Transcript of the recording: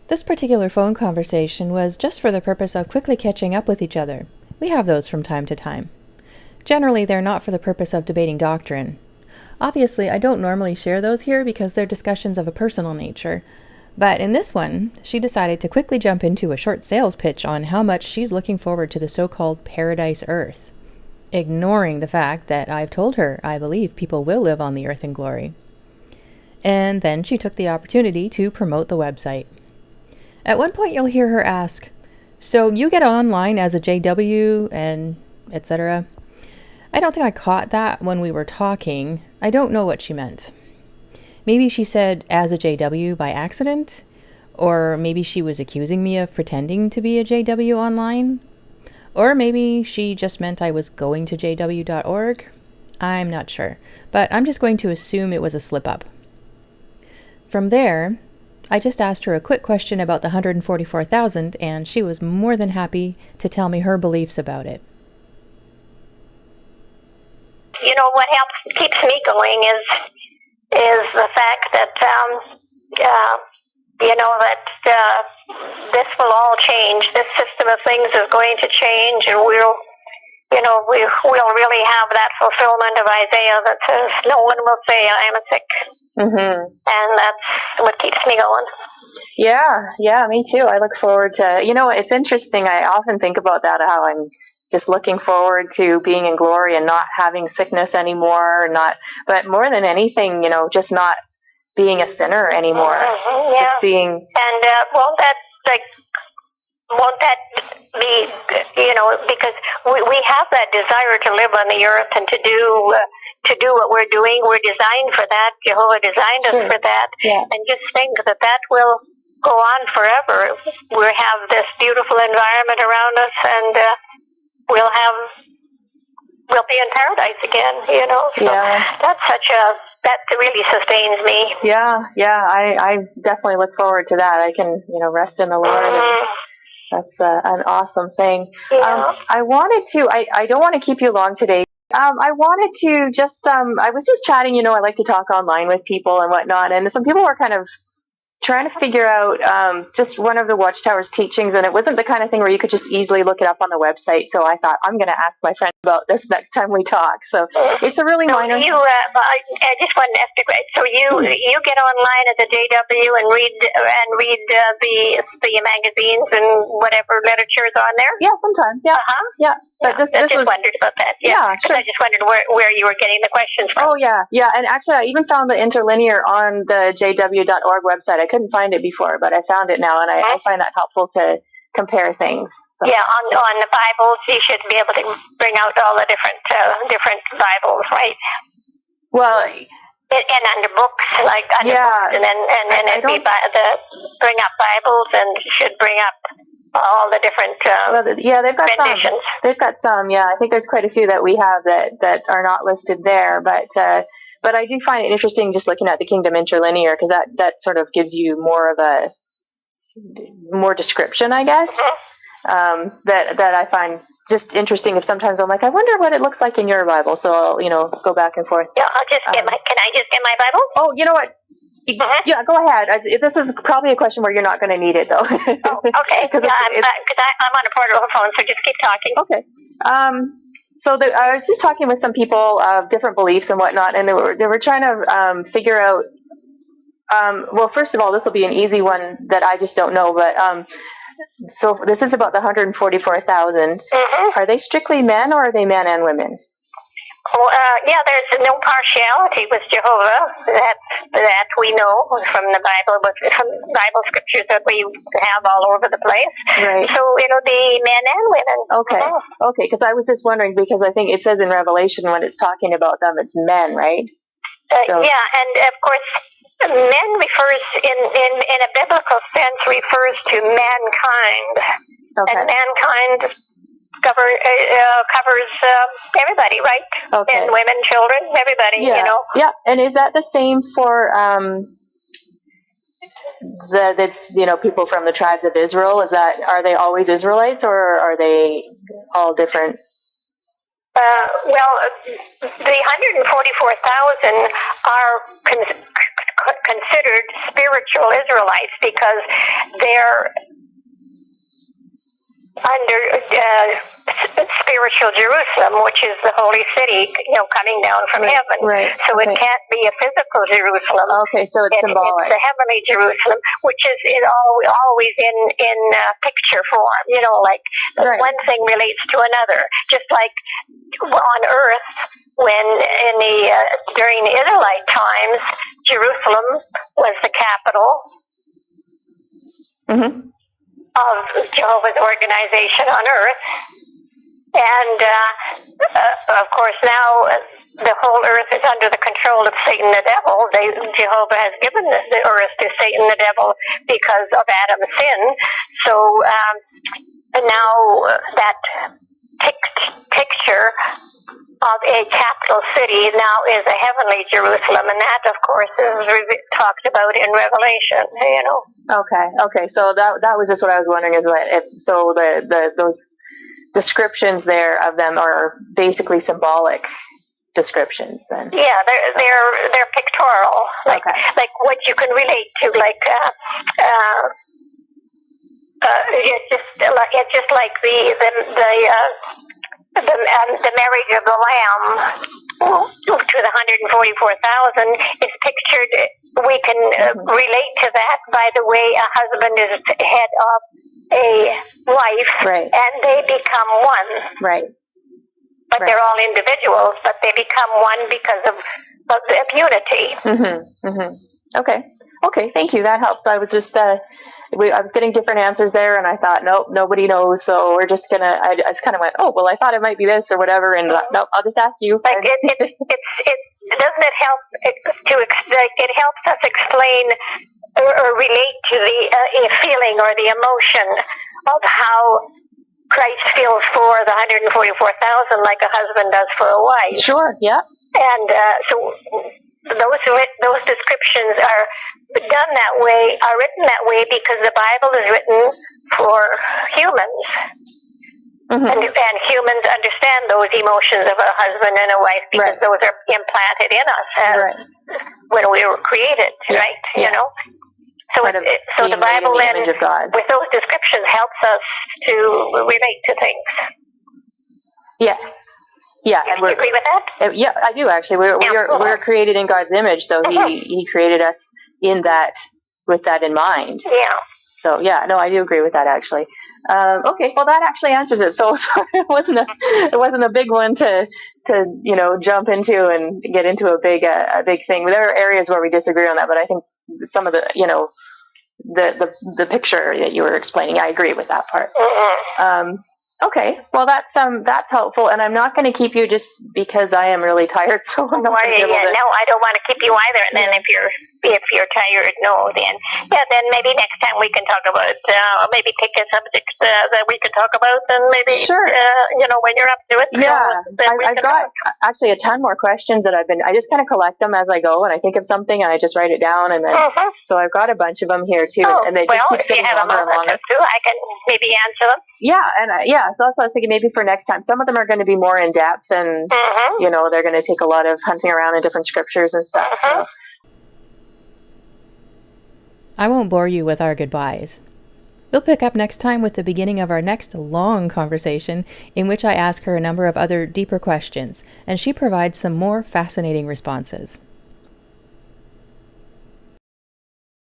This particular phone conversation was just for the purpose of quickly catching up with each other. We have those from time to time. Generally, they're not for the purpose of debating doctrine. Obviously, I don't normally share those here because they're discussions of a personal nature. But in this one, she decided to quickly jump into a short sales pitch on how much she's looking forward to the so-called Paradise Earth, ignoring the fact that I've told her I believe people will live on the earth in glory. And then she took the opportunity to promote the website. At one point, you'll hear her ask, "So you get online as a JW and etc." I don't think I caught that when we were talking. I don't know what she meant. Maybe she said as a JW by accident, or maybe she was accusing me of pretending to be a JW online, or maybe she just meant I was going to jw.org. I'm not sure, but I'm just going to assume it was a slip-up. From there, I just asked her a quick question about the 144,000, and she was more than happy to tell me her beliefs about it. You know, what keeps me going is the fact that this will all change. This system of things is going to change, and we'll really have that fulfillment of Isaiah that says, "No one will say I am sick." Mm-hmm. And that's what keeps me going. Yeah, me too. I look forward to, it's interesting. I often think about that, how I'm just looking forward to being in glory and not having sickness anymore, but more than anything, just not being a sinner anymore. Mm-hmm, yeah. Just being. And won't that be, because we have that desire to live on the earth and to do what we're doing. We're designed for that. Jehovah designed us for that. Yeah. And just think that will go on forever. We'll have this beautiful environment around us, and we'll be in paradise again, So that really sustains me. Yeah, I definitely look forward to that. I can, rest in the Lord. Mm-hmm. That's an awesome thing. Yeah. I wanted to, I don't want to keep you long today. I wanted to just, I was just chatting, I like to talk online with people and whatnot, and some people were kind of trying to figure out just one of the Watchtower's teachings, and it wasn't the kind of thing where you could just easily look it up on the website, so I thought, I'm going to ask my friend about this next time we talk. So it's a really minor... I just wanted to ask you, so you get online as a JW and read the magazines and whatever literature is on there? Yeah, sometimes, yeah. Uh-huh. Yeah. But I just wondered about that. Yeah, sure. I just wondered where you were getting the questions from. Oh, yeah, and actually I even found the interlinear on the jw.org website. I couldn't find it before, but I found it now, and I find that helpful to compare things. So, yeah, on the Bibles, you should be able to bring out all the different Bibles, right? Well... And under books, like under books, and then bring up Bibles, and should bring up all the different they've got renditions. Some. They've got some. Yeah, I think there's quite a few that we have that are not listed there. But I do find it interesting just looking at the Kingdom Interlinear, because that sort of gives you more description, I guess. Mm-hmm. That I find just interesting. If sometimes I'm like, I wonder what it looks like in your Bible. So I'll go back and forth. Yeah, can I just get my Bible? Oh, you know what? Uh-huh. Yeah, go ahead. This is probably a question where you're not going to need it, though. Oh, okay. Because I'm on a portable phone, so just keep talking. Okay. I was just talking with some people of different beliefs and whatnot, and they were trying to figure out. Well, first of all, this will be an easy one that I just don't know, but so this is about the 144,000. Mm-hmm. Are they strictly men, or are they men and women? There's no partiality with Jehovah. That we know from the Bible, from Bible scriptures that we have all over the place. Right. So it'll be men and women. Okay. Mm-hmm. Okay, because I was just wondering, because I think it says in Revelation when it's talking about them, it's men, right? Yeah, and of course, men refers in a biblical sense refers to mankind, and mankind covers everybody, right? Okay. Men, women, children, everybody. Yeah. Yeah, and is that the same for that's people from the tribes of Israel? Are they always Israelites, or are they all different? The 144,000 are considered spiritual Israelites because they're under spiritual Jerusalem, which is the holy city, coming down from heaven. Right. So it can't be a physical Jerusalem. Okay, so it's symbolic. It's the heavenly Jerusalem, which is always in picture form. Like one thing relates to another. Just like on earth, when during the Israelite times, Jerusalem was the capital. Mm-hmm. Of Jehovah's organization on earth, and of course now the whole earth is under the control of Satan the devil. Jehovah has given the earth to Satan the devil because of Adam's sin. So now that picture of a capital city now is a heavenly Jerusalem, and that, of course, is talked about in Revelation. Okay. So that was just what I was wondering is that those descriptions there of them are basically symbolic descriptions then. Yeah, they're pictorial, like what you can relate to, it's just like the marriage of the Lamb to the 144,000 is pictured. We can relate to that by the way a husband is head of a wife, right, and they become one. Right. But they're all individuals, but they become one because of the unity. Mm-hmm. Mm-hmm. Okay. Thank you. That helps. I was just I was getting different answers there, and I thought, nope, nobody knows, so we're just gonna. I just kind of went, oh, well, I thought it might be this or whatever, and nope, I'll just ask you. Like doesn't it help it helps us explain or relate to the feeling or the emotion of how Christ feels for the 144,000 like a husband does for a wife. Sure. Yeah. And so those descriptions are done that way, are written that way because the Bible is written for humans. Mm-hmm. And humans understand those emotions of a husband and a wife because those are implanted in us when we were created, right? Yeah. So the Bible then, with those descriptions, helps us to relate to things. Yes. Yeah. Do you agree with that? Yeah, I do actually. We're created in God's image, so He created us in that with that in mind. Yeah. So yeah, no, I do agree with that actually. Okay, well that actually answers it. So it wasn't a big one to jump into and get into a big thing. There are areas where we disagree on that, but I think some of the the picture that you were explaining, I agree with that part. Mm-hmm. Okay, well that's helpful, and I'm not going to keep you just because I am really tired. So I'm not going to be able to... No, I don't want to keep you either. And then if you're tired, then maybe next time we can talk about maybe pick a subject that we can talk about, and maybe when you're up to it. Yeah, I've got actually a ton more questions that I just kind of collect them as I go, and I think of something and I just write it down, and then so I've got a bunch of them here too, and they just keep getting longer and longer. Too, I can maybe answer them. Yeah, and so also I was thinking maybe for next time, some of them are going to be more in depth, and they're going to take a lot of hunting around in different scriptures and stuff. So I won't bore you with our goodbyes. We'll pick up next time with the beginning of our next long conversation, in which I ask her a number of other deeper questions, and she provides some more fascinating responses.